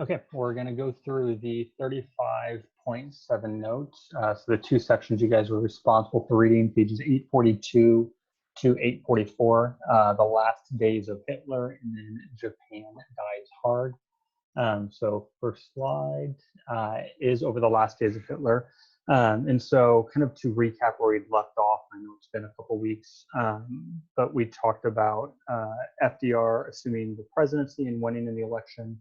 Okay, we're going to go through the 35.7 notes. So the two sections you guys were responsible for reading, pages 842 to 844, the last days of Hitler, and then Japan dies hard. So first slide is over the last days of Hitler. And so kind of to recap where we'd left off, I know it's been a couple weeks, but we talked about FDR assuming the presidency and winning in the election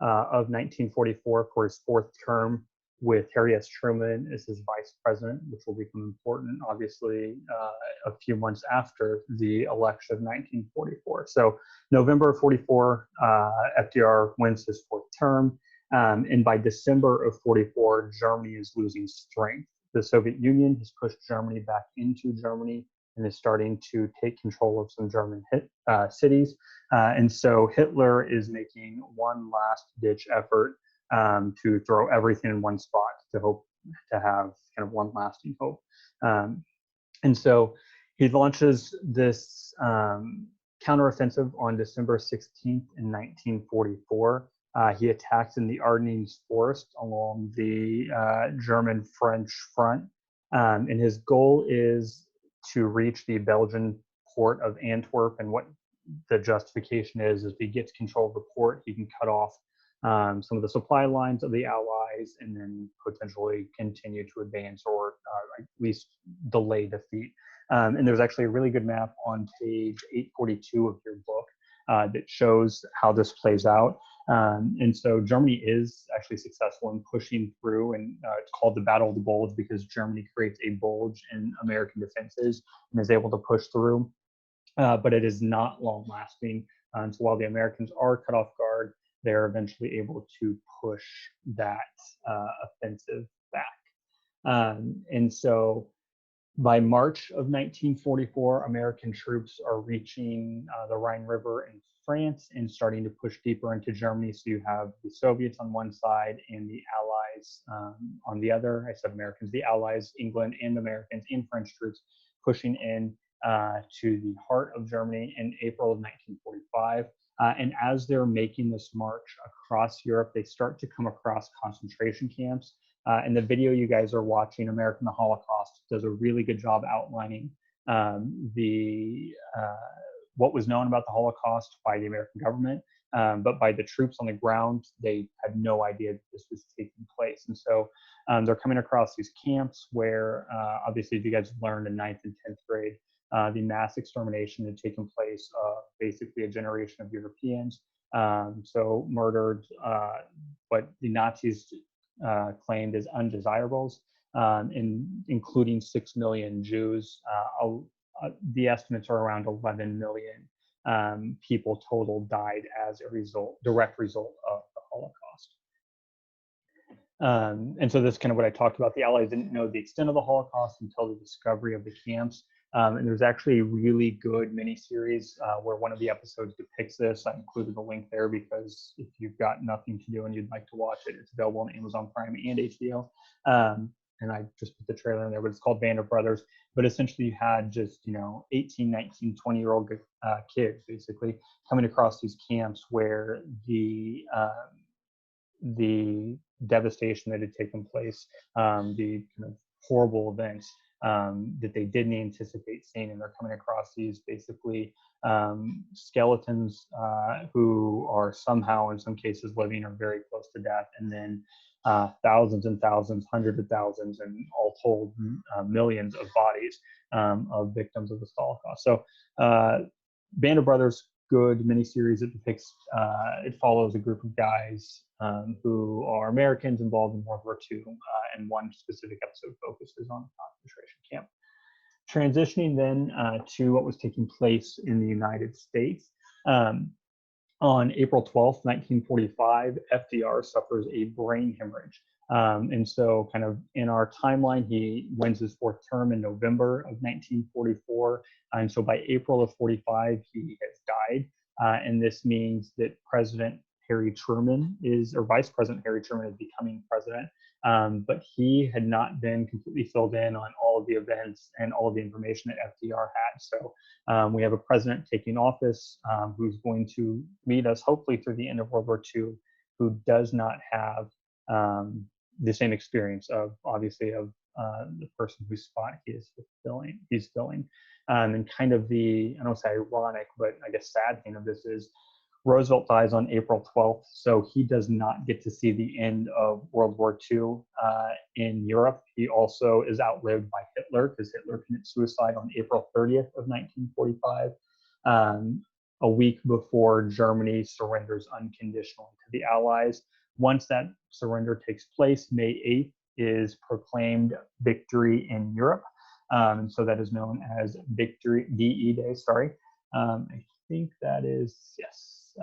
of 1944 for his fourth term, with Harry S. Truman as his vice president, which will become important, obviously, a few months after the election of 1944. So November of 44, FDR wins his fourth term. And by December of 44, Germany is losing strength. The Soviet Union has pushed Germany back into Germany and is starting to take control of some German cities. And so Hitler is making one last ditch effort to throw everything in one spot to hope to have kind of one lasting hope. And so he launches this counteroffensive on December 16th in 1944. He attacks in the Ardennes forest along the German-French front. And his goal is to reach the Belgian port of Antwerp. And what the justification is he gets control of the port, he can cut off some of the supply lines of the Allies and then potentially continue to advance or at least delay defeat. And there's actually a really good map on page 842 of your book that shows how this plays out. And so Germany is actually successful in pushing through, and it's called the Battle of the Bulge because Germany creates a bulge in American defenses and is able to push through. But it is not long lasting. So while the Americans are cut off guard, they're eventually able to push that offensive back. And so by March of 1944, American troops are reaching the Rhine River in France and starting to push deeper into Germany. So you have the Soviets on one side and the Allies on the other. I said Americans, the Allies, England and Americans and French troops pushing in to the heart of Germany in April of 1945. And as they're making this march across Europe, they start to come across concentration camps. And the video you guys are watching, American the Holocaust, does a really good job outlining what was known about the Holocaust by the American government, but by the troops on the ground, they had no idea that this was taking place. And so they're coming across these camps where, obviously, if you guys learned in 9th and 10th grade, the mass extermination had taken place, basically a generation of Europeans. So murdered what the Nazis claimed as undesirables, including 6 million Jews. The estimates are around 11 million people total died as a direct result of the Holocaust. And so this is kind of what I talked about. The Allies didn't know the extent of the Holocaust until the discovery of the camps. And there's actually a really good miniseries where one of the episodes depicts this. I included a link there because if you've got nothing to do and you'd like to watch it, it's available on Amazon Prime and HBO. And I just put the trailer in there, but it's called Band of Brothers. But essentially you had just, 18, 19, 20-year-old kids basically coming across these camps where the devastation that had taken place, the kind of horrible events that they didn't anticipate seeing, and they're coming across these basically skeletons who are somehow, in some cases, living or very close to death, and then thousands and thousands, hundreds of thousands, and all told, millions of bodies of victims of the Holocaust. So, Band of Brothers, good miniseries. It depicts, it follows a group of guys who are Americans involved in World War II, and one specific episode focuses on the concentration camp. Transitioning then to what was taking place in the United States. On April 12th, 1945, FDR suffers a brain hemorrhage. And so kind of in our timeline, he wins his fourth term in November of 1944. And so by April of 45, he has died. And this means that President Harry Truman or Vice President Harry Truman is becoming president. But he had not been completely filled in on all of the events and all of the information that FDR had. So we have a president taking office who's going to lead us hopefully through the end of World War II who does not have the same experience of, obviously, of the person whose spot he's filling. And kind of the, I don't say ironic, but I guess sad thing of this is Roosevelt dies on April 12th, so he does not get to see the end of World War II in Europe. He also is outlived by Hitler, because Hitler committed suicide on April 30th of 1945, a week before Germany surrenders unconditionally to the Allies. Once that surrender takes place, May 8th is proclaimed Victory in Europe. And so that is known as Victory, VE Day, sorry. I think that is, yes,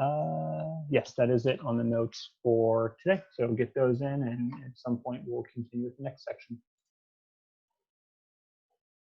that is it on the notes for today. So get those in, and at some point we'll continue with the next section.